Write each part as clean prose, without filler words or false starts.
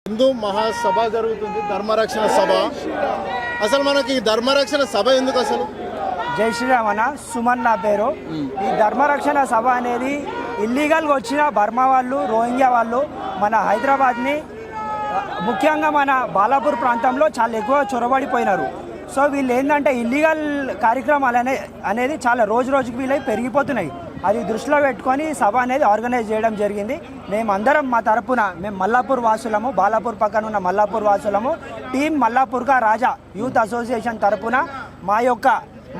హిందూ మహాసభ జరుగుతుంది, ధర్మరక్షణ సభ. అసలు మనకి ధర్మరక్షణ సభ ఎందుకు అసలు? జై శ్రీరామ్ అన్న, సుమన్ నా పేరు. ఈ ధర్మరక్షణ సభ అనేది ఇల్లీగల్గా వచ్చిన బర్మా వాళ్ళు, రోహింగ్యా వాళ్ళు మన హైదరాబాద్ని ముఖ్యంగా మన బాలాపూర్ ప్రాంతంలో చాలా ఎక్కువ చొరబడిపోయినారు. సో వీళ్ళు ఏంటంటే ఇల్లీగల్ కార్యక్రమాలు అనేది చాలా రోజు రోజుకి వీళ్ళవి పెరిగిపోతున్నాయి. అది దృష్టిలో పెట్టుకొని సభ అనేది ఆర్గనైజ్ చేయడం జరిగింది. మేమందరం మా తరపున మేము మల్లాపూర్ వాసులము, బాలాపూర్ పక్కన ఉన్న మల్లాపూర్ వాసులము, టీం మల్లాపూర్ కా రాజా యూత్ అసోసియేషన్ తరపున మా యొక్క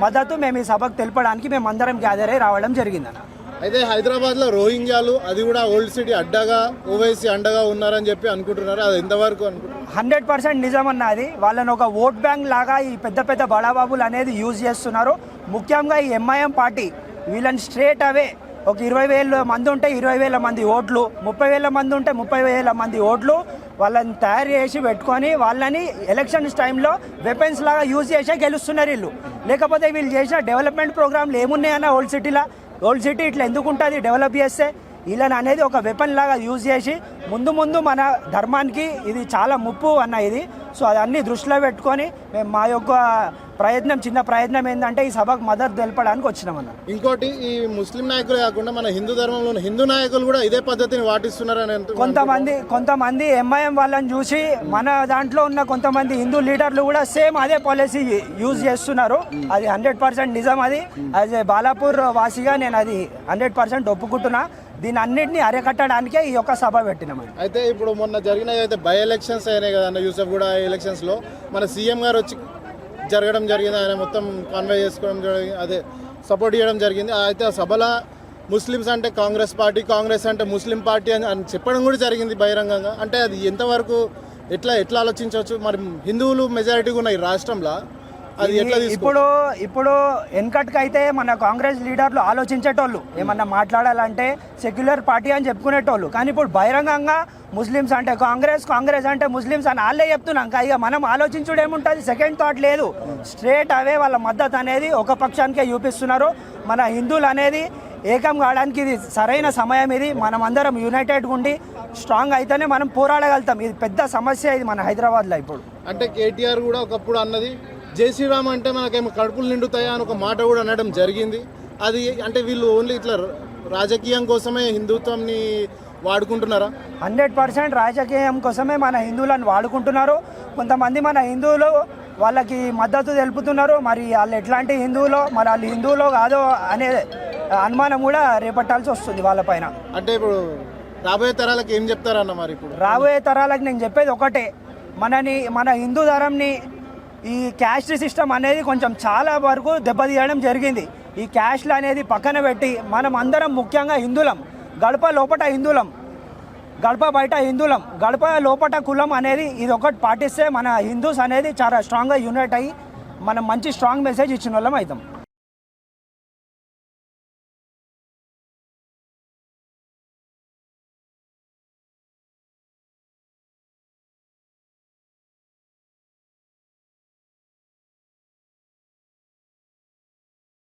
మద్దతు మేము ఈ సభకు తెలపడానికి మేమందరం గ్యాదర్ అయ్యి రావడం జరిగిందన్న. అయితే హైదరాబాద్లో రోహింగ్యాలు, అది కూడా ఓల్డ్ సిటీ అడ్డగా, ఓవైసీ అండగా ఉన్నారని చెప్పి అనుకుంటున్నారు. అది ఎంతవరకు అనుకుంటున్నారు? 100% నిజమన్న. అది వాళ్ళని ఒక ఓట్ బ్యాంక్ లాగా ఈ పెద్ద పెద్ద బడాబాబులు అనేది యూజ్ చేస్తున్నారు. ముఖ్యంగా ఈ ఎంఐఎం పార్టీ వీళ్ళని స్ట్రేట్ అవే ఒక 20,000 మంది ఉంటే 20,000 మంది ఓట్లు, 30,000 మంది ఉంటే 30,000 మంది ఓట్లు వాళ్ళని తయారు చేసి పెట్టుకొని వాళ్ళని ఎలక్షన్స్ టైంలో వెపన్స్ లాగా యూజ్ చేసే గెలుస్తున్నారు వీళ్ళు. లేకపోతే వీళ్ళు చేసిన డెవలప్మెంట్ ప్రోగ్రాంలు ఏమున్నాయన్న ఓల్డ్ సిటీలో? ఓల్డ్ సిటీ ఇట్లా ఎందుకు ఉంటుంది డెవలప్ చేస్తే? వీళ్ళని అనేది ఒక వెపన్ లాగా యూజ్ చేసి ముందు ముందు మన ధర్మానికి ఇది చాలా ముప్పు అన్న ఇది. సో అదన్నీ దృష్టిలో పెట్టుకొని మేము మా యొక్క చిన్న ప్రయత్నం ఏంటంటే ఈ సభకు మద్దతు తెలపడానికి వచ్చినామన్న. ఇంకోటి, ఈ ముస్లిం నాయకులు కాకుండా మన హిందూ ధర్మంలో ఉన్న హిందూ నాయకులు కూడా ఇదే పద్ధతిని పాటిస్తున్నారని కొంతమంది ఎంఐఎం వాళ్ళని చూసి మన దాంట్లో ఉన్న కొంతమంది హిందూ లీడర్లు కూడా సేమ్ అదే పాలసీ యూజ్ చేస్తున్నారు. అది 100% నిజం. అది యాజ్ ఏ బాలాపూర్ వాసిగా నేను అది 100% ఒప్పుకుంటున్నా. దీని అన్నింటినీ అరికట్టడానికే ఈ యొక్క సభ పెట్టినామని. అయితే ఇప్పుడు మొన్న జరిగిన అయితే బై ఎలక్షన్స్ అయినాయి కదన్న, యూసఫ్ కూడా ఎలక్షన్స్లో మన సీఎం గారు వచ్చి జరగడం జరిగింది. ఆయన మొత్తం కాన్వే చేసుకోవడం జరిగింది, అదే సపోర్ట్ చేయడం జరిగింది. అయితే ఆ సభలో ముస్లిమ్స్ అంటే కాంగ్రెస్ పార్టీ, కాంగ్రెస్ అంటే ముస్లిం పార్టీ అని చెప్పడం కూడా జరిగింది బహిరంగంగా. అంటే అది ఎంతవరకు ఎట్లా ఆలోచించవచ్చు? మరి హిందువులు మెజారిటీగా ఉన్న ఈ రాష్ట్రంలో అది ఎట్లా? ఇప్పుడు వెనకటికైతే మన కాంగ్రెస్ లీడర్లు ఆలోచించేటోళ్ళు, ఏమన్నా మాట్లాడాలంటే సెక్యులర్ పార్టీ అని చెప్పుకునేటోళ్ళు. కానీ ఇప్పుడు బహిరంగంగా ముస్లిమ్స్ అంటే కాంగ్రెస్, కాంగ్రెస్ అంటే ముస్లిమ్స్ అని వాళ్ళే చెప్తున్నాం. ఇక మనం ఆలోచించుడు ఏముంటుంది? సెకండ్ థాట్ లేదు. స్ట్రేట్ అవే వాళ్ళ మద్దతు అనేది ఒక పక్షానికే చూపిస్తున్నారు. మన హిందువులు అనేది ఏకం కావడానికి ఇది సరైన సమయం. ఇది మనం అందరం యునైటెడ్గా ఉండి స్ట్రాంగ్ అయితేనే మనం పోరాడగలుగుతాం. ఇది పెద్ద సమస్య ఇది మన హైదరాబాద్లో ఇప్పుడు. అంటే కేటీఆర్ కూడా ఒకప్పుడు అన్నది జై శ్రీరామ్ అంటే మనకేమో కడుపులు నిండుతాయా అని ఒక మాట కూడా అనడం జరిగింది. అది అంటే వీళ్ళు ఓన్లీ ఇట్లా రాజకీయం కోసమే హిందుత్వంని వాడుకుంటున్నారా? 100% రాజకీయం కోసమే మన హిందువులను వాడుకుంటున్నారు. కొంతమంది మన హిందువులు వాళ్ళకి మద్దతు తెలుపుతున్నారు. మరి వాళ్ళు ఎట్లాంటి హిందువులో, మరి వాళ్ళు హిందువులో కాదో అనే అనుమానం కూడా రేపట్టాల్సి వస్తుంది వాళ్ళపైన. అంటే ఇప్పుడు రాబోయే తరాలకు ఏం చెప్తారన్న? మరి ఇప్పుడు రాబోయే తరాలకు నేను చెప్పేది ఒకటే, మన హిందూ ధర్మంని ఈ క్యాస్ట్ సిస్టమ్ అనేది కొంచెం చాలా వరకు దెబ్బతీయడం జరిగింది. ఈ క్యాస్ట్లు అనేది పక్కన పెట్టి మనం అందరం ముఖ్యంగా హిందువులం, గడప లోపట హిందువులం, గడప బయట హిందువులం, గడప లోపట కులం అనేది ఇది ఒకటి పాటిస్తే మన హిందూస్ అనేది చాలా స్ట్రాంగ్గా యునైట్ అయ్యి మనం మంచి స్ట్రాంగ్ మెసేజ్ ఇచ్చిన వాళ్ళం అవుతాం.